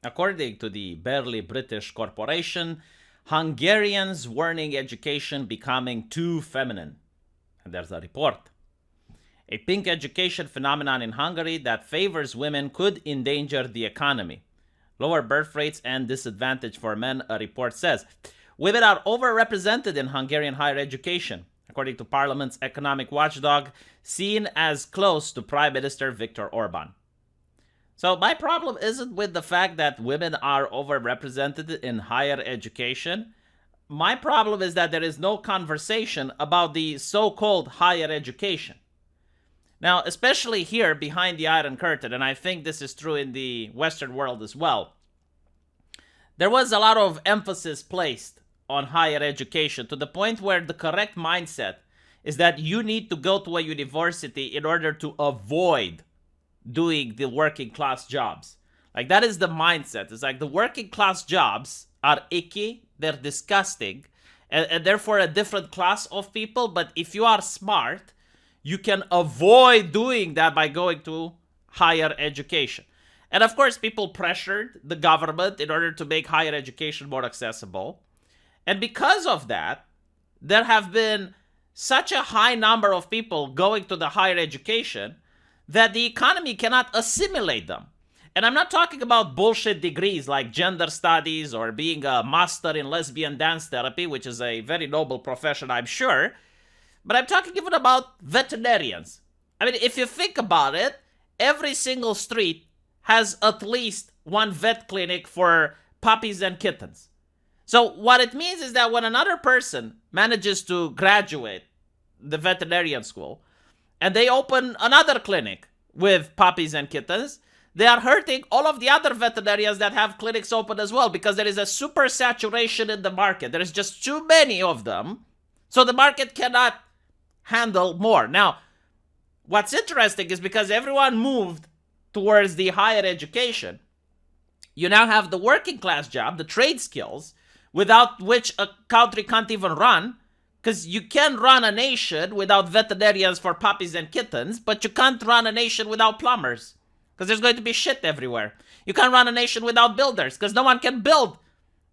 According to the barely British corporation, Hungarians warning education becoming too feminine. And there's a report. A pink education phenomenon in Hungary that favors women could endanger the economy. Lower birth rates and disadvantage for men, a report says. Women are overrepresented in Hungarian higher education, according to Parliament's economic watchdog, seen as close to Prime Minister Viktor Orban. So my problem isn't with the fact that women are overrepresented in higher education. My problem is that there is no conversation about the so-called higher education. Now, especially here behind the Iron Curtain, and I think this is true in the Western world as well, there was a lot of emphasis placed on higher education to the point where the correct mindset is that you need to go to a university in order to avoid doing the working class jobs. Like, that is the mindset. It's like the working class jobs are icky, they're disgusting, and therefore a different class of people. But if you are smart, you can avoid doing that by going to higher education. And of course, people pressured the government in order to make higher education more accessible. And because of that, there have been such a high number of people going to the higher education that the economy cannot assimilate them. And I'm not talking about bullshit degrees like gender studies or being a master in lesbian dance therapy, which is a very noble profession, I'm sure. But I'm talking even about veterinarians. I mean, if you think about it, every single street has at least one vet clinic for puppies and kittens. So what it means is that when another person manages to graduate the veterinarian school and they open another clinic with puppies and kittens, they are hurting all of the other veterinarians that have clinics open as well, because there is a super saturation in the market. There is just too many of them, so the market cannot handle more. Now, what's interesting is because everyone moved towards the higher education, you now have the working class job, the trade skills, without which a country can't even run. Because you can run a nation without veterinarians for puppies and kittens, but you can't run a nation without plumbers, because there's going to be shit everywhere. You can't run a nation without builders, because no one can build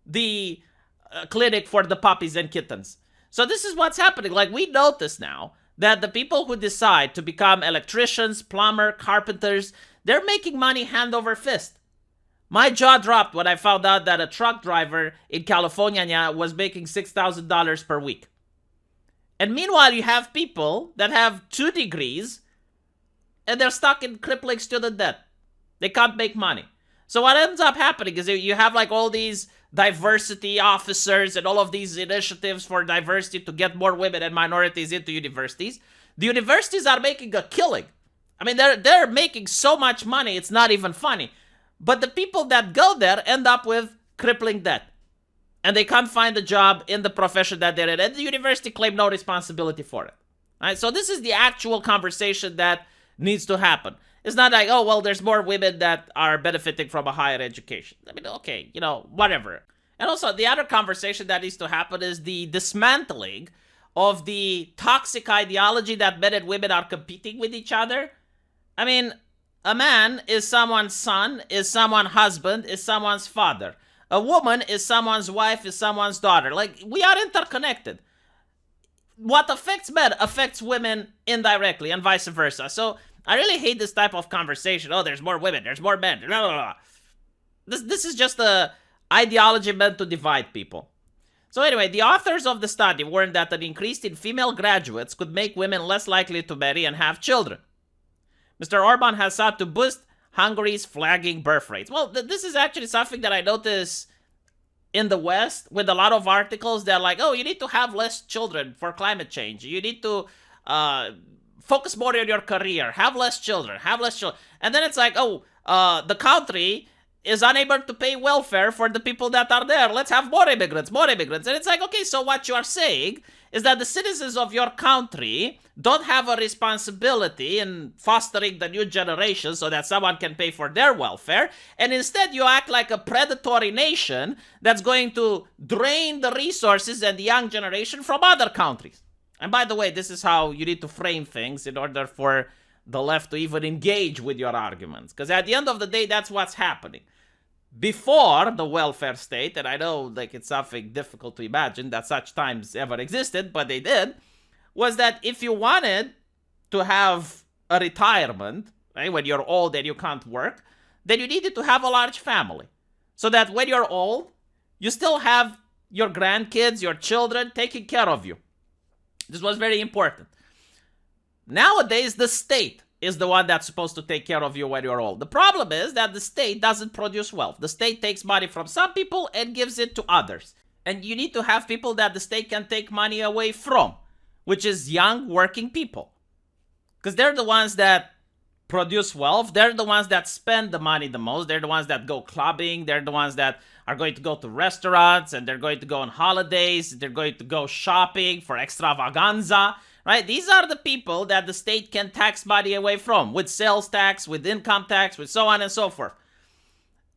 the clinic for the puppies and kittens. So this is what's happening. Like, we notice now that the people who decide to become electricians, plumber, carpenters, they're making money hand over fist. My jaw dropped when I found out that a truck driver in California was making $6,000 per week. And meanwhile, you have people that have 2 degrees and they're stuck in crippling student debt. They can't make money. So what ends up happening is you have like all these diversity officers and all of these initiatives for diversity to get more women and minorities into universities. The universities are making a killing. I mean, they're making so much money, it's not even funny. But the people that go there end up with crippling debt. And they can't find a job in the profession that they're in. And the university claimed no responsibility for it. All right? So this is the actual conversation that needs to happen. It's not like, oh, well, there's more women that are benefiting from a higher education. I mean, okay, whatever. And also, the other conversation that needs to happen is the dismantling of the toxic ideology that men and women are competing with each other. I mean, a man is someone's son, is someone's husband, is someone's father. A woman is someone's wife, is someone's daughter. Like, we are interconnected. What affects men affects women indirectly, and vice versa. So I really hate this type of conversation. Oh, there's more women, there's more men. Blah, blah, blah. This is just a ideology meant to divide people. So anyway, the authors of the study warned that an increase in female graduates could make women less likely to marry and have children. Mr. Orban has sought to boost Hungary's flagging birth rates. Well, this is actually something that I notice in the West with a lot of articles that are like, oh, you need to have less children for climate change. You need to focus more on your career. Have less children. Have less children. And then it's like, oh, the country is unable to pay welfare for the people that are there. Let's have more immigrants, more immigrants. And it's like, okay, so what you are saying is that the citizens of your country don't have a responsibility in fostering the new generation so that someone can pay for their welfare. And instead, you act like a predatory nation that's going to drain the resources and the young generation from other countries. And by the way, this is how you need to frame things in order for the left to even engage with your arguments. Because at the end of the day, that's what's happening. before the welfare state, and I know like it's something difficult to imagine that such times ever existed, but they did, was that if you wanted to have a retirement, right, when you're old and you can't work, then you needed to have a large family. So that when you're old, you still have your grandkids, your children taking care of you. This was very important. Nowadays, the state is the one that's supposed to take care of you when you're old. The problem is that the state doesn't produce wealth. The state takes money from some people and gives it to others. And you need to have people that the state can take money away from, which is young working people. Because they're the ones that produce wealth. They're the ones that spend the money the most. They're the ones that go clubbing. They're the ones that are going to go to restaurants, and they're going to go on holidays. They're going to go shopping for extravaganza. Right? These are the people that the state can tax money away from, with sales tax, with income tax, with so on and so forth.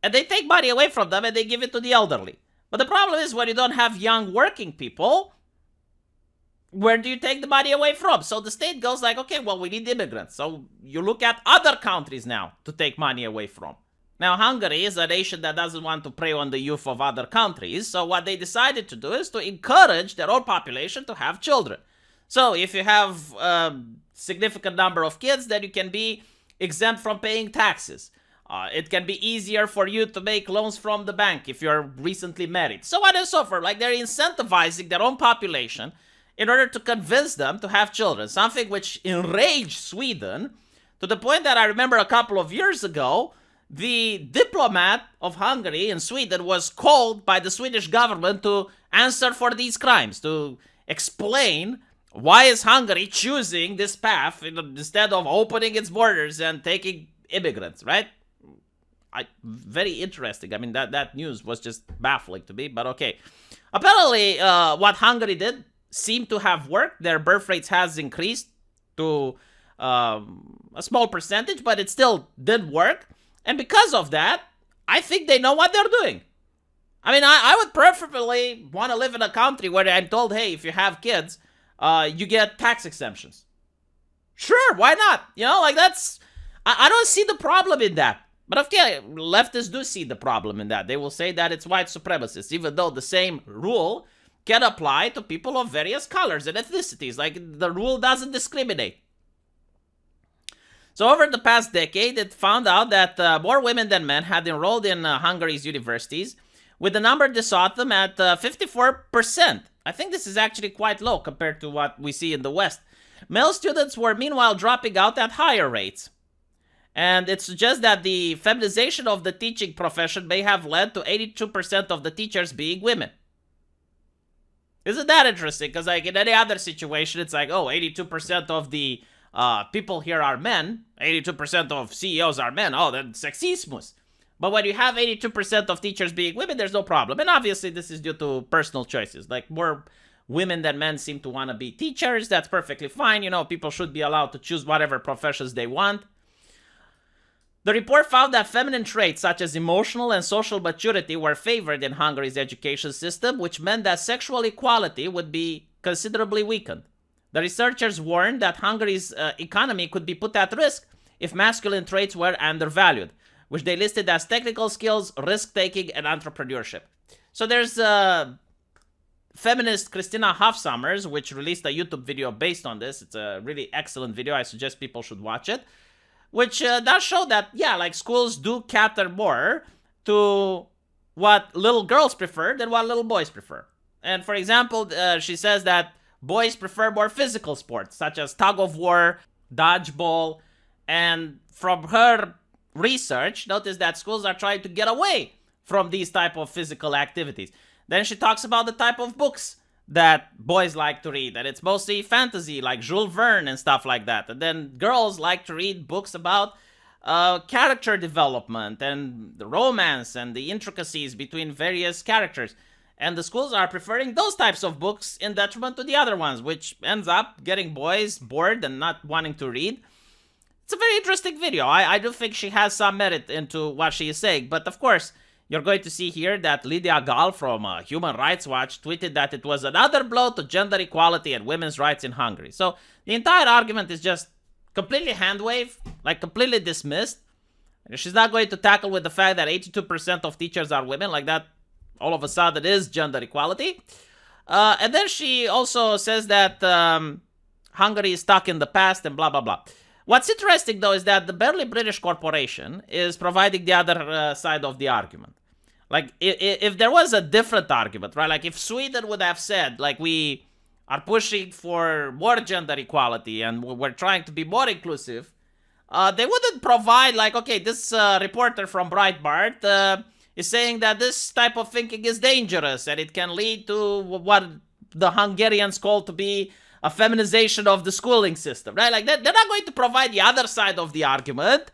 And they take money away from them and they give it to the elderly. But the problem is when you don't have young working people, where do you take the money away from? So the state goes like, okay, well, we need immigrants. So you look at other countries now to take money away from. Now, Hungary is a nation that doesn't want to prey on the youth of other countries. So what they decided to do is to encourage their own population to have children. So if you have a significant number of kids, then you can be exempt from paying taxes. It can be easier for you to make loans from the bank if you're recently married. So on and so forth. Like they're incentivizing their own population in order to convince them to have children. Something which enraged Sweden to the point that I remember a couple of years ago, the diplomat of Hungary in Sweden was called by the Swedish government to answer for these crimes, to explain why is Hungary choosing this path instead of opening its borders and taking immigrants, right? Very interesting. I mean, that news was just baffling to me, but okay. Apparently, what Hungary did seemed to have worked. Their birth rates has increased to a small percentage, but it still did work. And because of that, I think they know what they're doing. I mean, I would preferably want to live in a country where I'm told, hey, if you have kids, you get tax exemptions. Sure, why not? You know, like that's... I don't see the problem in that. But okay, leftists do see the problem in that. They will say that it's white supremacists, even though the same rule can apply to people of various colors and ethnicities. Like, the rule doesn't discriminate. So over the past decade, it found out that more women than men had enrolled in Hungary's universities, with the number this autumn at 54%. I think this is actually quite low compared to what we see in the West. Male students were meanwhile dropping out at higher rates. And it suggests that the feminization of the teaching profession may have led to 82% of the teachers being women. Isn't that interesting? Because like in any other situation, it's like, oh, 82% of the people here are men. 82% of CEOs are men. Oh, then sexismus. But when you have 82% of teachers being women, there's no problem. And obviously, this is due to personal choices. Like, more women than men seem to want to be teachers. That's perfectly fine. You know, people should be allowed to choose whatever professions they want. The report found that feminine traits such as emotional and social maturity were favored in Hungary's education system, which meant that sexual equality would be considerably weakened. The researchers warned that Hungary's economy could be put at risk if masculine traits were undervalued, which they listed as technical skills, risk-taking, and entrepreneurship. So there's feminist Christina Hofsummers, which released a YouTube video based on this. It's a really excellent video. I suggest people should watch it. Which does show that, yeah, like schools do cater more to what little girls prefer than what little boys prefer. And for example, she says that boys prefer more physical sports, such as tug of war, dodgeball, and from her research, notice that schools are trying to get away from these type of physical activities. Then she talks about the type of books that boys like to read, and it's mostly fantasy, like Jules Verne and stuff like that. And then girls like to read books about character development and the romance and the intricacies between various characters. And the schools are preferring those types of books in detriment to the other ones, which ends up getting boys bored and not wanting to read. It's a very interesting video. I do think she has some merit into what she is saying, but of course, you're going to see here that Lydia Gall from Human Rights Watch tweeted that it was another blow to gender equality and women's rights in Hungary. So the entire argument is just completely hand-waved, like completely dismissed. And she's not going to tackle with the fact that 82% of teachers are women, like that all of a sudden is gender equality. And then she also says that Hungary is stuck in the past and blah, blah, blah. What's interesting, though, is that the barely British corporation is providing the other side of the argument. Like, if there was a different argument, right? Like, if Sweden would have said, like, we are pushing for more gender equality and we're trying to be more inclusive, they wouldn't provide, like, okay, this reporter from Breitbart is saying that this type of thinking is dangerous and it can lead to what the Hungarians call to be a feminization of the schooling system, right? Like, they're not going to provide the other side of the argument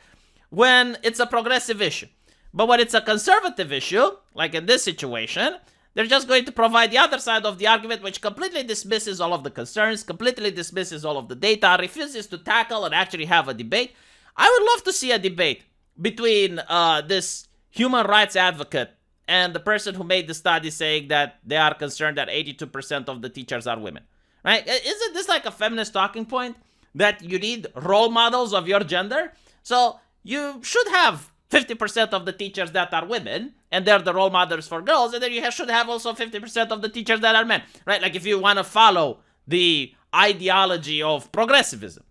when it's a progressive issue. But when it's a conservative issue, like in this situation, they're just going to provide the other side of the argument, which completely dismisses all of the concerns, completely dismisses all of the data, refuses to tackle and actually have a debate. I would love to see a debate between this human rights advocate and the person who made the study saying that they are concerned that 82% of the teachers are women. Right? Isn't this like a feminist talking point? That you need role models of your gender? So you should have 50% of the teachers that are women, and they're the role models for girls, and then you should have also 50% of the teachers that are men. Right? Like if you want to follow the ideology of progressivism.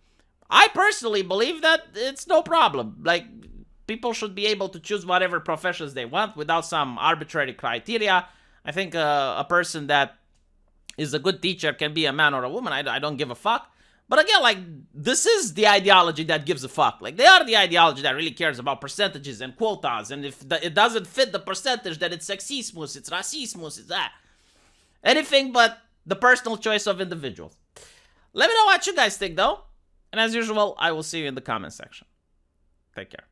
I personally believe that it's no problem. Like, people should be able to choose whatever professions they want without some arbitrary criteria. I think a person that is a good teacher can be a man or a woman. I don't give a fuck. But again, like, this is the ideology that gives a fuck. Like, they are the ideology that really cares about percentages and quotas. And if it doesn't fit the percentage, then it's sexismus, it's racismus, it's that. Anything but the personal choice of individuals. Let me know what you guys think, though. And as usual, I will see you in the comment section. Take care.